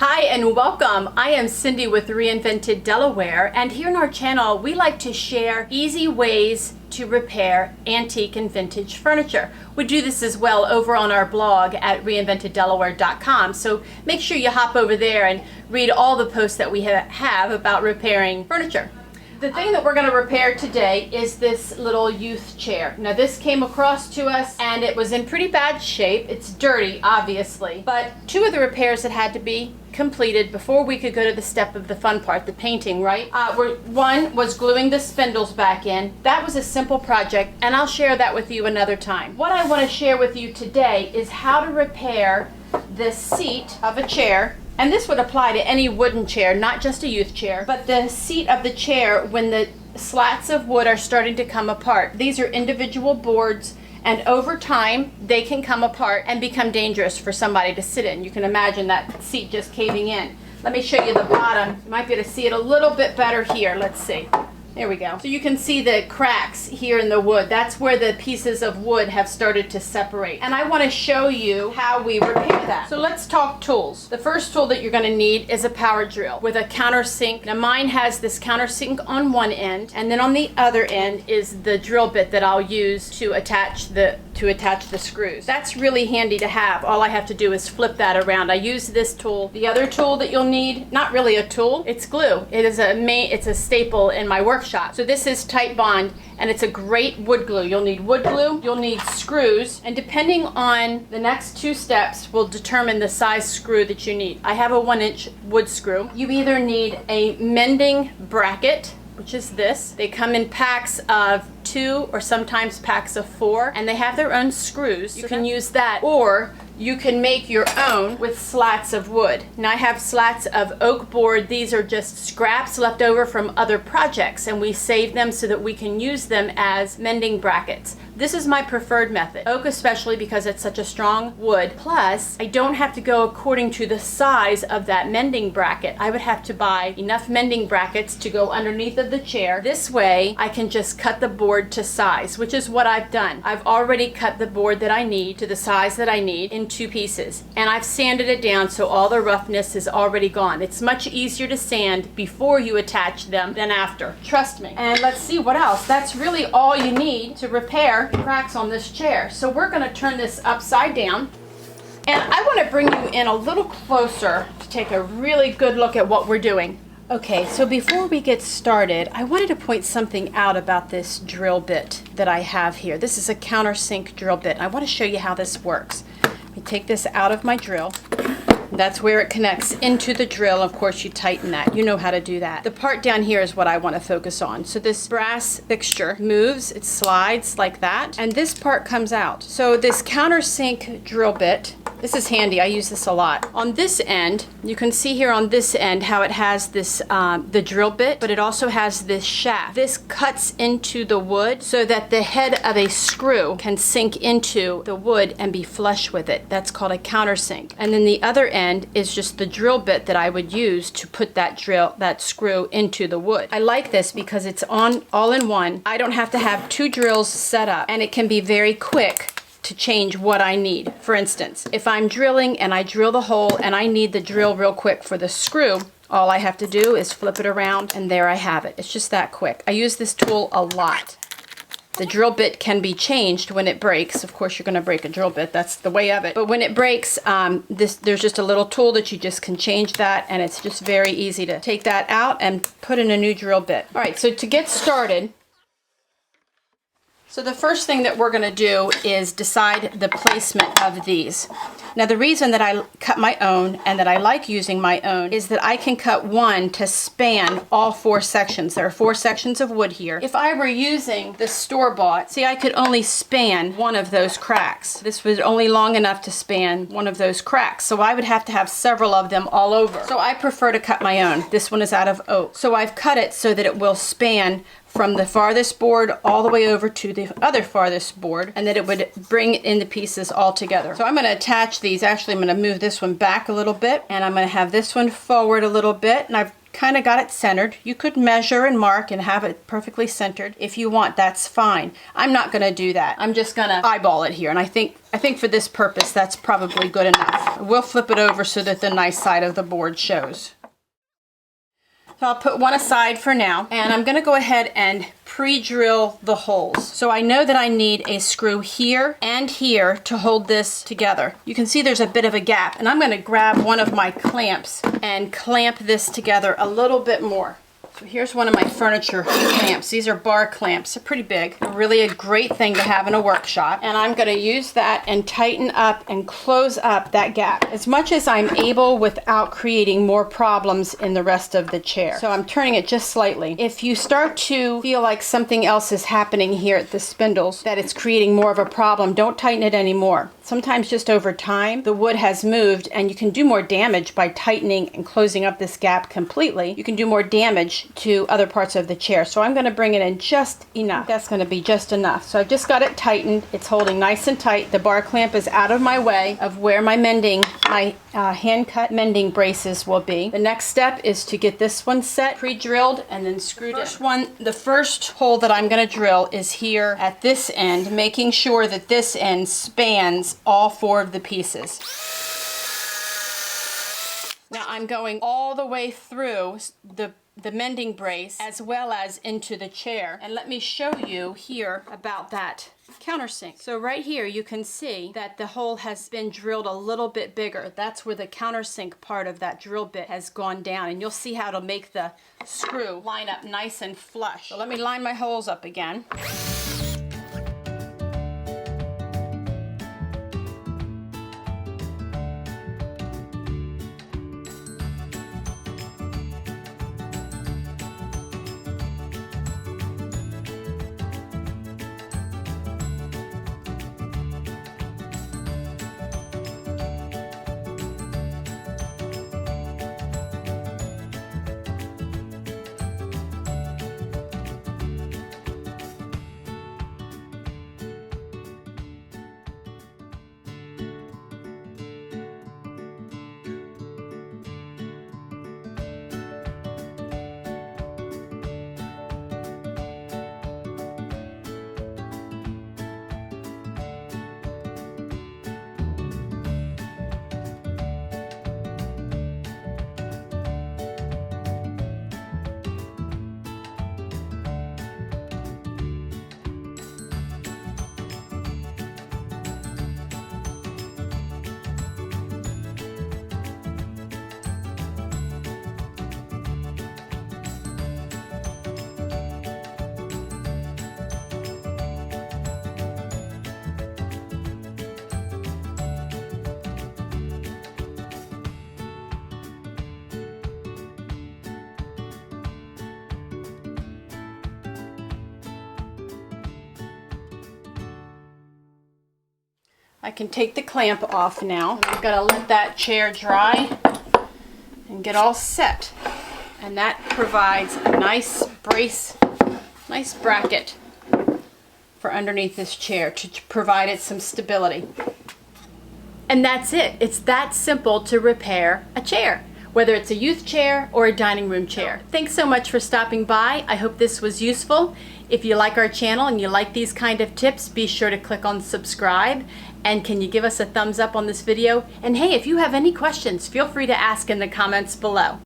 Hi and welcome. I am Cindy with Reinvented Delaware, and here on our channel we like to share easy ways to repair antique and vintage furniture. We do this as well over on our blog at reinventeddelaware.com, so make sure you hop over there and read all the posts that we have about repairing furniture. The thing that we're going to repair today is this little youth chair. Now this came across to us and it was in pretty bad shape. It's dirty, obviously, but two of the repairs that had to be completed before we could go to the step of the fun part, the painting, right? One was gluing the spindles back in. That was a simple project, and I'll share that with you another time. What I want to share with you today is how to repair the seat of a chair. And this would apply to any wooden chair, not just a youth chair, but the seat of the chair when the slats of wood are starting to come apart. These are individual boards, and over time they can come apart and become dangerous for somebody to sit in. You can imagine that seat just caving in. Let me show you the bottom. You might be able to see it a little bit better here. Let's see. There we go. So you can see the cracks here in the wood. That's where the pieces of wood have started to separate. And I want to show you how we repair that. So let's talk tools. The first tool that you're going to need is a power drill with a countersink. Now mine has this countersink on one end, and then on the other end is the drill bit that I'll use to attach the screws. That's really handy to have. All I have to do is flip that around. I use this tool. The other tool that you'll need, not really a tool, it's glue. It's a staple in my workshop. So this is Tight Bond, and it's a great wood glue. You'll need wood glue, you'll need screws, and depending on the next two steps will determine the size screw that you need. I have a 1-inch wood screw. You either need a mending bracket, which is this. They come in packs of 2 or sometimes packs of 4, and they have their own screws. You can use that, or you can make your own with slats of wood. Now I have slats of oak board. These are just scraps left over from other projects, and we save them so that we can use them as mending brackets. This is my preferred method. Oak especially because it's such a strong wood. Plus, I don't have to go according to the size of that mending bracket. I would have to buy enough mending brackets to go underneath of the chair. This way, I can just cut the board to size, which is what I've done. I've already cut the board that I need to the size that I need in 2 pieces. And I've sanded it down so all the roughness is already gone. It's much easier to sand before you attach them than after. Trust me. And let's see what else. That's really all you need to repair cracks on this chair. So we're going to turn this upside down, and I want to bring you in a little closer to take a really good look at what we're doing. Okay, so before we get started, I wanted to point something out about this drill bit that I have here. This is a countersink drill bit. I want to show you how this works. Let me take this out of my drill. That's where it connects into the drill. Of course, you tighten that. You know how to do that. The part down here is what I want to focus on. So this brass fixture moves, it slides like that, and this part comes out. So this countersink drill bit, this is handy. I use this a lot. On this end, you can see here on this end how it has this, the drill bit, but it also has this shaft. This cuts into the wood so that the head of a screw can sink into the wood and be flush with it. That's called a countersink. And then the other end is just the drill bit that I would use to put that screw into the wood. I like this because it's all in one. I don't have to have 2 drills set up, and it can be very quick to change what I need. For instance, if I'm drilling and I drill the hole and I need the drill real quick for the screw, all I have to do is flip it around and there I have it. It's just that quick. I use this tool a lot. The drill bit can be changed when it breaks. Of course, you're going to break a drill bit. That's the way of it. But when it breaks, there's just a little tool that you just can change that, and it's just very easy to take that out and put in a new drill bit. All right, so to get started, so the first thing that we're going to do is decide the placement of these. Now the reason that I cut my own and that I like using my own is that I can cut one to span all 4 sections. There are 4 sections of wood here. If I were using the store-bought, see, I could only span one of those cracks. This was only long enough to span one of those cracks, so I would have to have several of them all over. So I prefer to cut my own. This one is out of oak. So I've cut it so that it will span from the farthest board all the way over to the other farthest board, and that it would bring it into pieces all together. So I'm going to attach these. Actually, I'm going to move this one back a little bit, and I'm going to have this one forward a little bit, and I've kind of got it centered. You could measure and mark and have it perfectly centered if you want. That's fine. I'm not going to do that. I'm just going to eyeball it here, and I think for this purpose that's probably good enough. We'll flip it over so that the nice side of the board shows. So I'll put one aside for now, and I'm going to go ahead and pre-drill the holes. So I know that I need a screw here and here to hold this together. You can see there's a bit of a gap, and I'm going to grab one of my clamps and clamp this together a little bit more. So here's one of my furniture clamps. These are bar clamps. They're pretty big. They're really a great thing to have in a workshop. And I'm going to use that and tighten up and close up that gap as much as I'm able without creating more problems in the rest of the chair. So I'm turning it just slightly. If you start to feel like something else is happening here at the spindles, that it's creating more of a problem, don't tighten it anymore. Sometimes just over time, the wood has moved and you can do more damage by tightening and closing up this gap completely. You can do more damage to other parts of the chair. So I'm going to bring it in just enough. That's going to be just enough. So I've just got it tightened. It's holding nice and tight. The bar clamp is out of my way of where my mending, my hand-cut mending braces will be. The next step is to get this one set, pre-drilled, and then screwed in. The first hole that I'm going to drill is here at this end, making sure that this end spans all four of the pieces. Now I'm going all the way through the mending brace as well as into the chair. And let me show you here about that countersink. So right here you can see that the hole has been drilled a little bit bigger. That's where the countersink part of that drill bit has gone down, and you'll see how it'll make the screw line up nice and flush. So let me line my holes up again. I can take the clamp off now. I'm going to let that chair dry and get all set. And that provides a nice brace, nice bracket for underneath this chair to provide it some stability. And that's it. It's that simple to repair a chair, whether it's a youth chair or a dining room chair. Thanks so much for stopping by. I hope this was useful. If you like our channel and you like these kind of tips, be sure to click on subscribe. And can you give us a thumbs up on this video? And hey, if you have any questions, feel free to ask in the comments below.